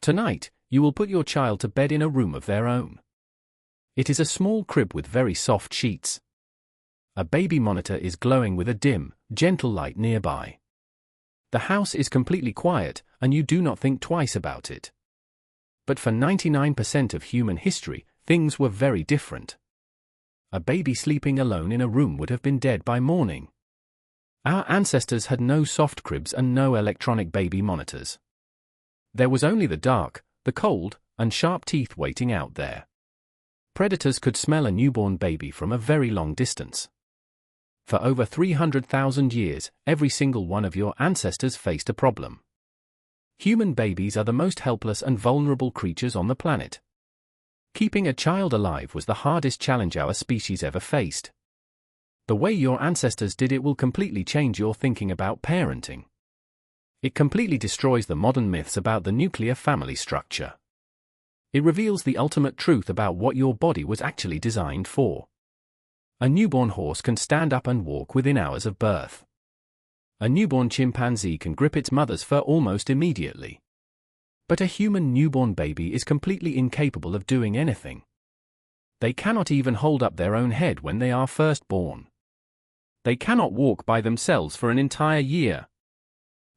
Tonight, you will put your child to bed in a room of their own. It is a small crib with very soft sheets. A baby monitor is glowing with a dim, gentle light nearby. The house is completely quiet, and you do not think twice about it. But for 99% of human history, things were very different. A baby sleeping alone in a room would have been dead by morning. Our ancestors had no soft cribs and no electronic baby monitors. There was only the dark, the cold, and sharp teeth waiting out there. Predators could smell a newborn baby from a very long distance. For over 300,000 years, every single one of your ancestors faced a problem. Human babies are the most helpless and vulnerable creatures on the planet. Keeping a child alive was the hardest challenge our species ever faced. The way your ancestors did it will completely change your thinking about parenting. It completely destroys the modern myths about the nuclear family structure. It reveals the ultimate truth about what your body was actually designed for. A newborn horse can stand up and walk within hours of birth. A newborn chimpanzee can grip its mother's fur almost immediately. But a human newborn baby is completely incapable of doing anything. They cannot even hold up their own head when they are first born. They cannot walk by themselves for an entire year.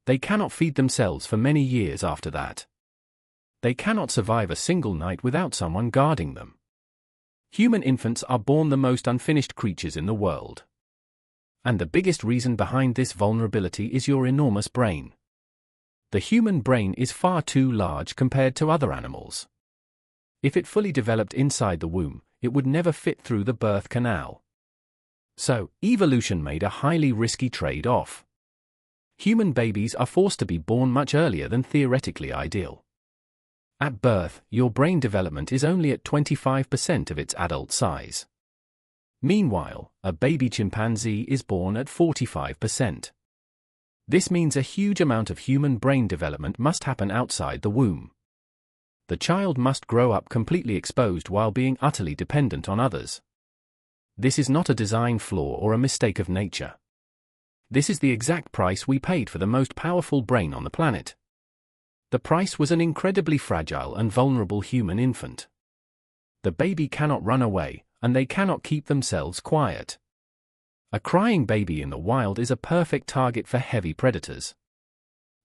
They cannot feed themselves for many years after that. They cannot survive a single night without someone guarding them. Human infants are born the most unfinished creatures in the world. And the biggest reason behind this vulnerability is your enormous brain. The human brain is far too large compared to other animals. If it fully developed inside the womb, it would never fit through the birth canal. So, evolution made a highly risky trade-off. Human babies are forced to be born much earlier than theoretically ideal. At birth, your brain development is only at 25% of its adult size. Meanwhile, a baby chimpanzee is born at 45%. This means a huge amount of human brain development must happen outside the womb. The child must grow up completely exposed while being utterly dependent on others. This is not a design flaw or a mistake of nature. This is the exact price we paid for the most powerful brain on the planet. The price was an incredibly fragile and vulnerable human infant. The baby cannot run away, and they cannot keep themselves quiet. A crying baby in the wild is a perfect target for heavy predators.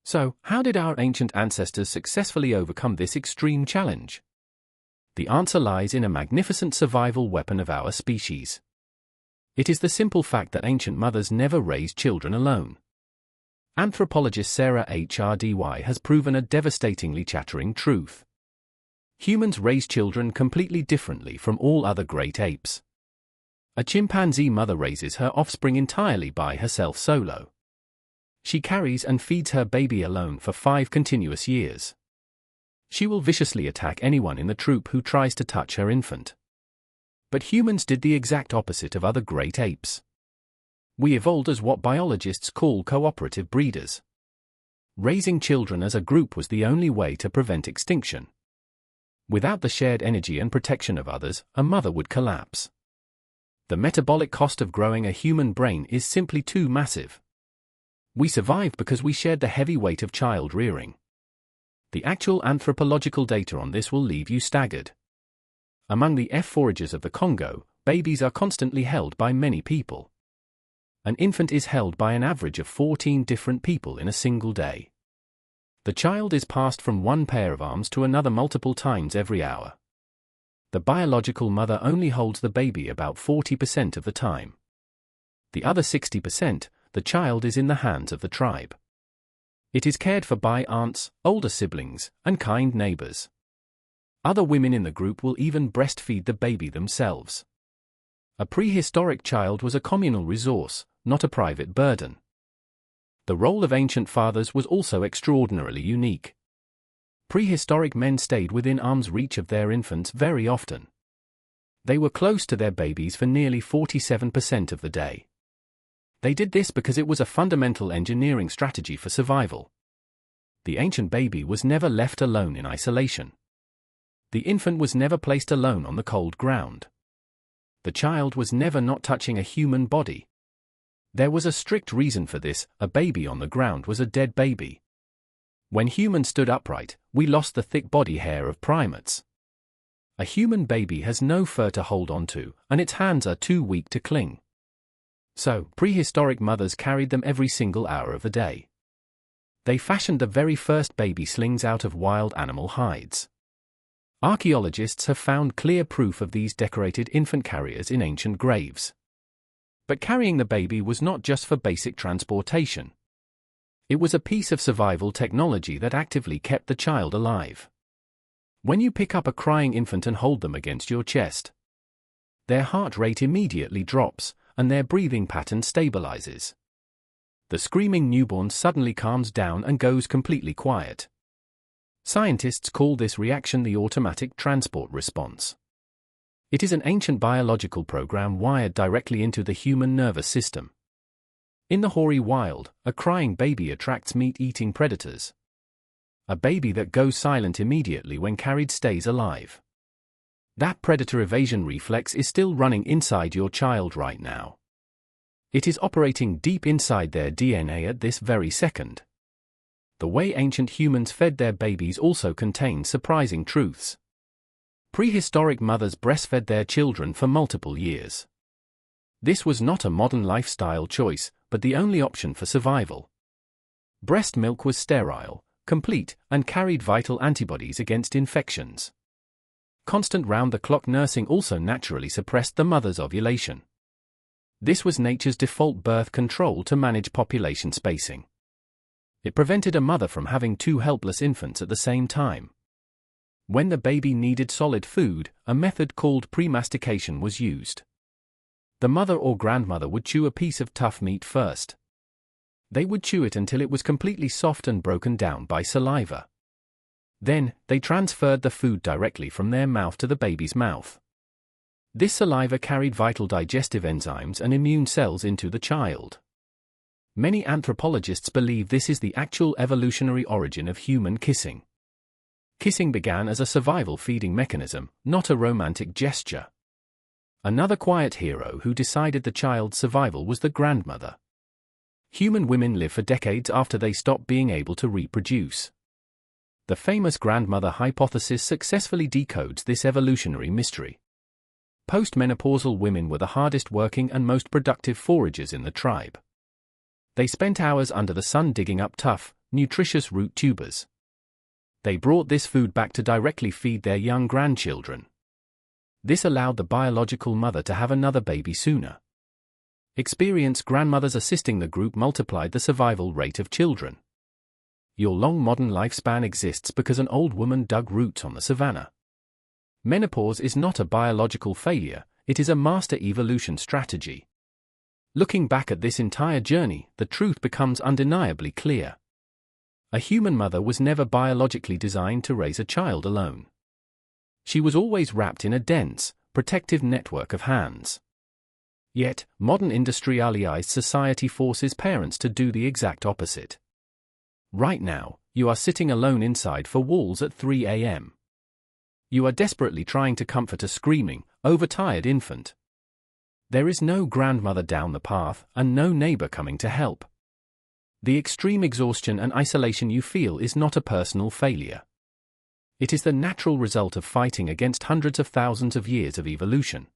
So, how did our ancient ancestors successfully overcome this extreme challenge? The answer lies in a magnificent survival weapon of our species. It is the simple fact that ancient mothers never raised children alone. Anthropologist Sarah Hrdy has proven a devastatingly shattering truth. Humans raise children completely differently from all other great apes. A chimpanzee mother raises her offspring entirely by herself solo. She carries and feeds her baby alone for 5 continuous years. She will viciously attack anyone in the troop who tries to touch her infant. But humans did the exact opposite of other great apes. We evolved as what biologists call cooperative breeders. Raising children as a group was the only way to prevent extinction. Without the shared energy and protection of others, a mother would collapse. The metabolic cost of growing a human brain is simply too massive. We survived because we shared the heavy weight of child rearing. The actual anthropological data on this will leave you staggered. Among the foragers of the Congo, babies are constantly held by many people. An infant is held by an average of 14 different people in a single day. The child is passed from one pair of arms to another multiple times every hour. The biological mother only holds the baby about 40% of the time. The other 60%, the child is in the hands of the tribe. It is cared for by aunts, older siblings, and kind neighbors. Other women in the group will even breastfeed the baby themselves. A prehistoric child was a communal resource, not a private burden. The role of ancient fathers was also extraordinarily unique. Prehistoric men stayed within arm's reach of their infants very often. They were close to their babies for nearly 47% of the day. They did this because it was a fundamental engineering strategy for survival. The ancient baby was never left alone in isolation. The infant was never placed alone on the cold ground. The child was never not touching a human body. There was a strict reason for this: a baby on the ground was a dead baby. When humans stood upright, we lost the thick body hair of primates. A human baby has no fur to hold onto, and its hands are too weak to cling. So, prehistoric mothers carried them every single hour of the day. They fashioned the very first baby slings out of wild animal hides. Archaeologists have found clear proof of these decorated infant carriers in ancient graves. But carrying the baby was not just for basic transportation. It was a piece of survival technology that actively kept the child alive. When you pick up a crying infant and hold them against your chest, their heart rate immediately drops, and their breathing pattern stabilizes. The screaming newborn suddenly calms down and goes completely quiet. Scientists call this reaction the automatic transport response. It is an ancient biological program wired directly into the human nervous system. In the hoary wild, a crying baby attracts meat-eating predators. A baby that goes silent immediately when carried stays alive. That predator evasion reflex is still running inside your child right now. It is operating deep inside their DNA at this very second. The way ancient humans fed their babies also contains surprising truths. Prehistoric mothers breastfed their children for multiple years. This was not a modern lifestyle choice, but the only option for survival. Breast milk was sterile, complete, and carried vital antibodies against infections. Constant round-the-clock nursing also naturally suppressed the mother's ovulation. This was nature's default birth control to manage population spacing. It prevented a mother from having two helpless infants at the same time. When the baby needed solid food, a method called premastication was used. The mother or grandmother would chew a piece of tough meat first. They would chew it until it was completely soft and broken down by saliva. Then, they transferred the food directly from their mouth to the baby's mouth. This saliva carried vital digestive enzymes and immune cells into the child. Many anthropologists believe this is the actual evolutionary origin of human kissing. Kissing began as a survival feeding mechanism, not a romantic gesture. Another quiet hero who decided the child's survival was the grandmother. Human women live for decades after they stop being able to reproduce. The famous grandmother hypothesis successfully decodes this evolutionary mystery. Postmenopausal women were the hardest working and most productive foragers in the tribe. They spent hours under the sun digging up tough, nutritious root tubers. They brought this food back to directly feed their young grandchildren. This allowed the biological mother to have another baby sooner. Experienced grandmothers assisting the group multiplied the survival rate of children. Your long modern lifespan exists because an old woman dug roots on the savanna. Menopause is not a biological failure, it is a master evolution strategy. Looking back at this entire journey, the truth becomes undeniably clear. A human mother was never biologically designed to raise a child alone. She was always wrapped in a dense, protective network of hands. Yet, modern industrialized society forces parents to do the exact opposite. Right now, you are sitting alone inside four walls at 3 a.m. You are desperately trying to comfort a screaming, overtired infant. There is no grandmother down the path and no neighbor coming to help. The extreme exhaustion and isolation you feel is not a personal failure. It is the natural result of fighting against hundreds of thousands of years of evolution.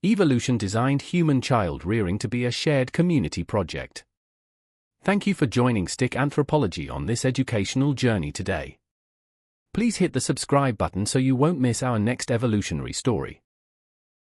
Evolution designed human child rearing to be a shared community project. Thank you for joining Stick Anthropology on this educational journey today. Please hit the subscribe button so you won't miss our next evolutionary story.